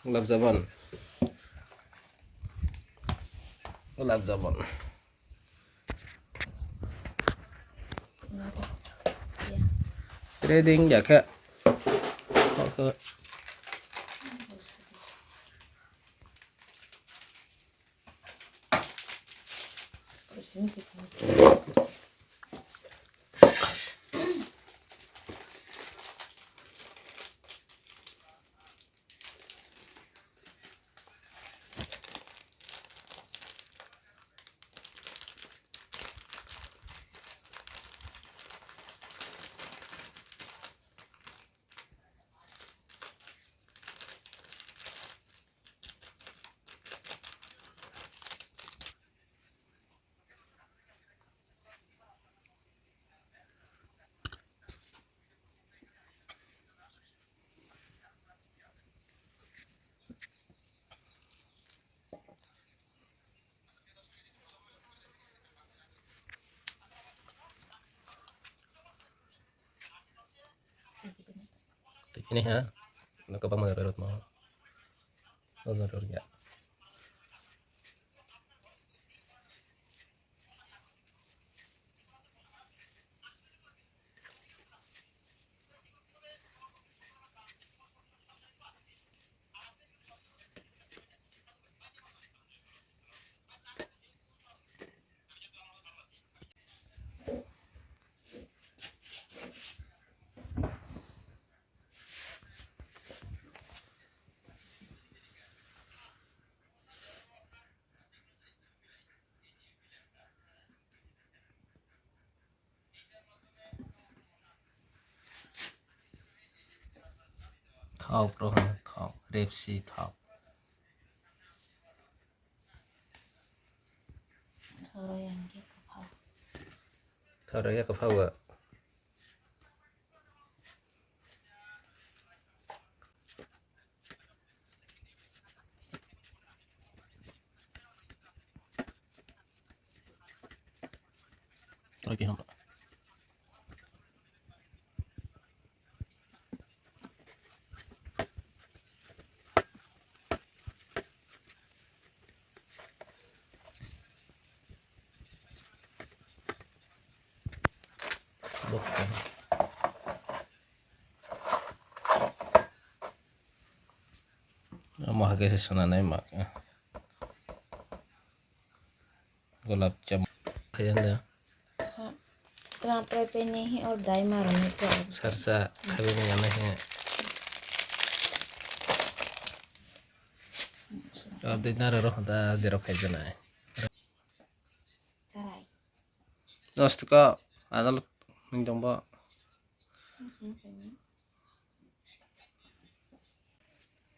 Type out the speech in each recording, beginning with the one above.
গোলাপ জামুন গোলাপ jamun trading ya kak kok ke ini ya nak bang menurut mau menurut ya thau bro thau repsi thau thau ya ke phau ạ lagi hampa bukan mau harga sana naik mak golap jam ayan dah Kenapa penyehi or dai maram itu? sarsa kami mengenai di nara roh da zero kayak jenai Karai. terus tuh adalah mencoba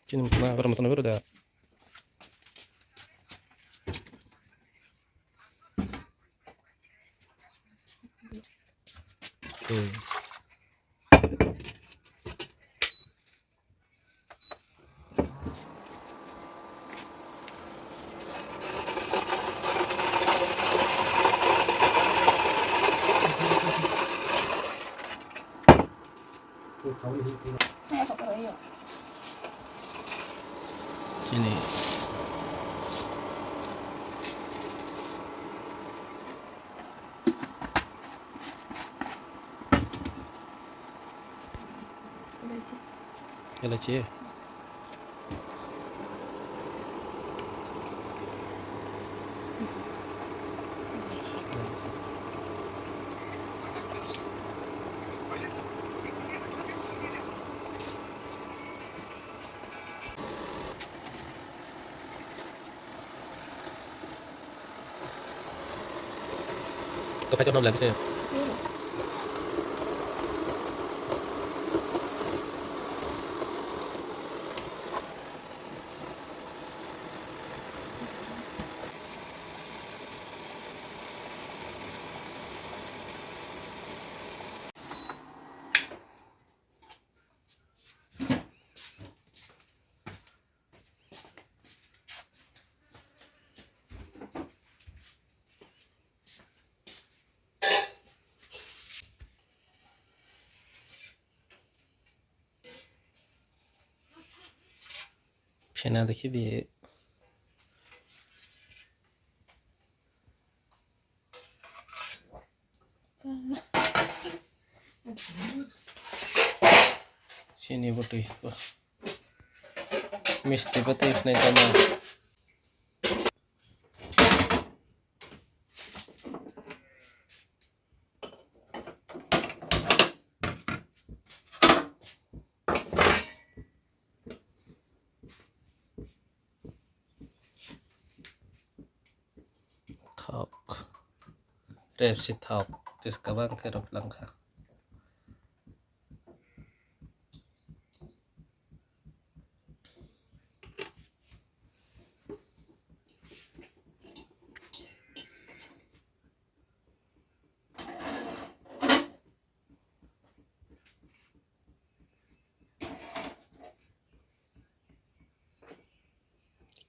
sini mah berapa baru dah sini Yalah cie Kau pakai nomor lagi saya. China দেখি বিয়ে চিনি বটে মিষ্টি বটে নাই জানা thọc rep si thọc tis kabang kerap langka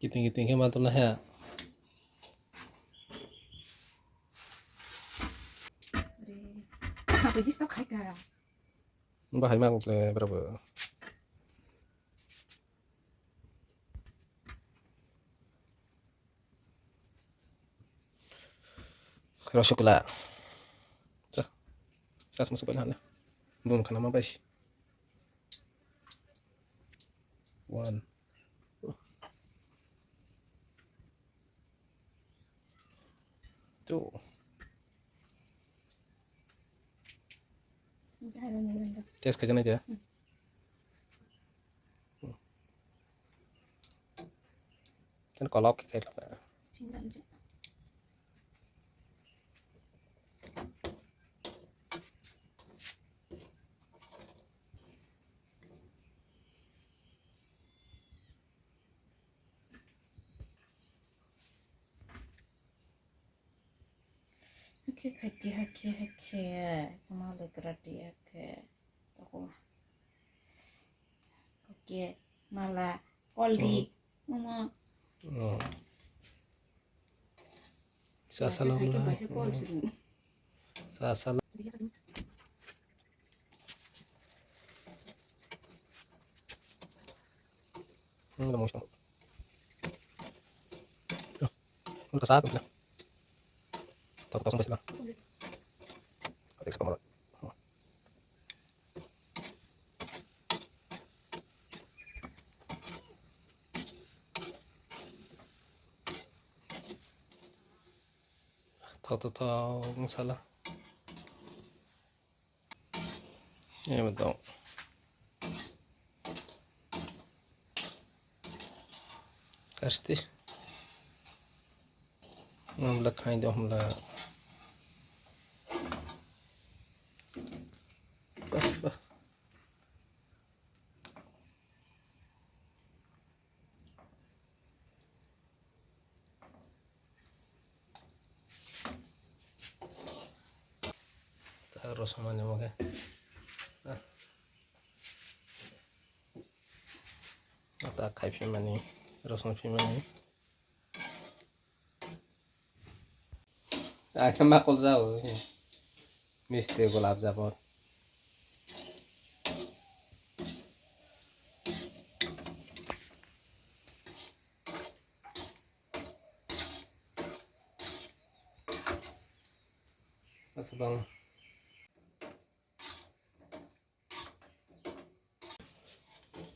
giting-giting ke mantul lah ya Apa sih sok kayak gak? bahay mang le berapa rosok lah sas masuk ke dalam belum kena apa sih one two tes kerja aja kan kolok kayak apa Oke, kemana gerak dia ke toko. Oke, malah koli, mama. sasalam lah Baca kol sih. sasalam nggak mau sih udah saat udah tahu sampai sana ada kamera tahu salah ya betul pasti mamlak hai do hamla bah terus semuanya oke आता खाई फिर मैंने रसों फिर मैंने आखिर में कल जाओ मिस्त्री गुलाब जामुन बस बंग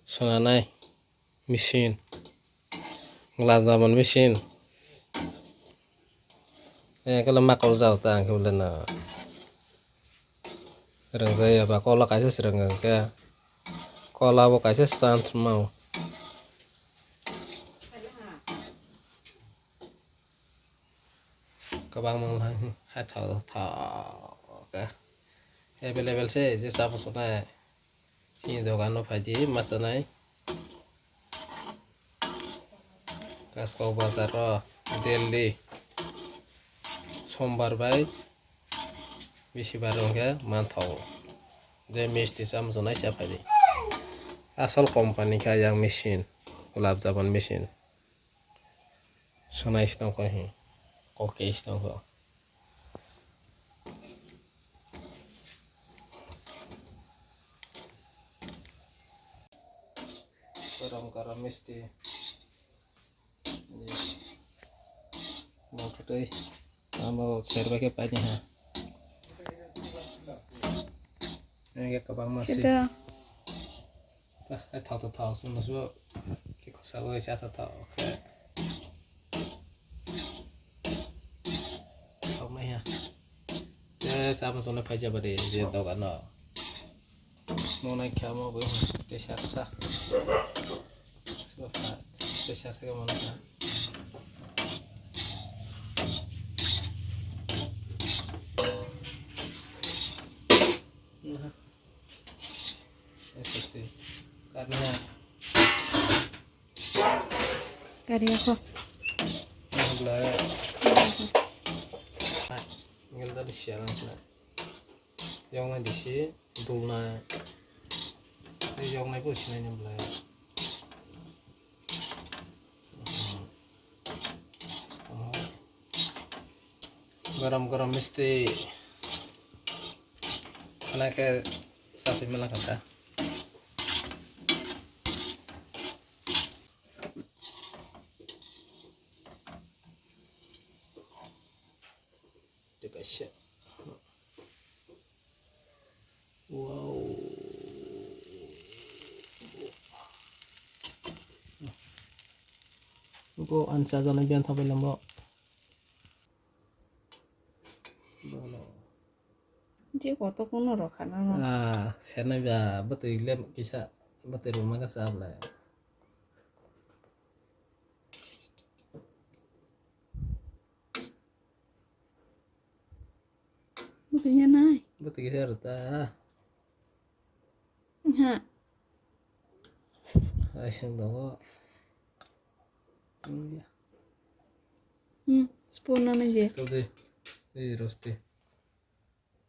संगानाय mesin gelas zaman mesin kalau makau jauh tang kemudian serang saya apa kolak aja serang kayak kolak aja stand mau kabang mang hai thao thao ka available se je sab sona ini dokan no phaji masanai Kaskau Bazar Delhi sombar bai bisi barong ke manthau je misti samsonai chapadi asal company ka yang mesin gulab jamun mesin sonai stang ko hi koke stang ko garam misti mau cái đây mau share với cái bài này ha này cái các bạn mà xí Sudah. cái thảo xuống nó xuống cái có sao cái chả thảo ok không mấy ha cái sao mà xuống nó phải cho bà đi gì đâu cả nó mau này kéo mau bữa cái sát sa cái sát cái món này seperti karena Karya apa? mulai ingin tadi siaran sana yang di sini dulna yang lain pun sini mulai garam-garam mesti karena ke sapi melang kata juga sih wow kok ansa zona bian thabai lambo Dia kota kuno roh karena sana ya betul lem kisah betul rumah ka sab la buktinya naik. betul kisah rata Ha, aisyah dawa ya sepunan aja. tuh deh rosti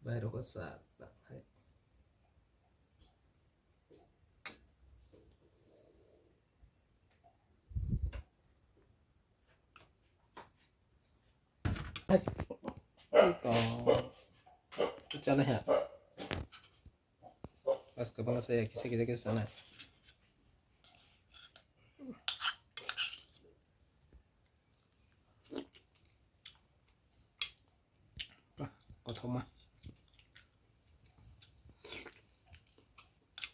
bayar ko sa तो चले हैं बस कपड़ा से किसी sana có thông mà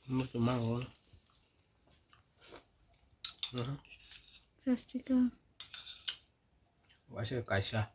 mất tụi mang rồi Plastika. quả sơ cải sa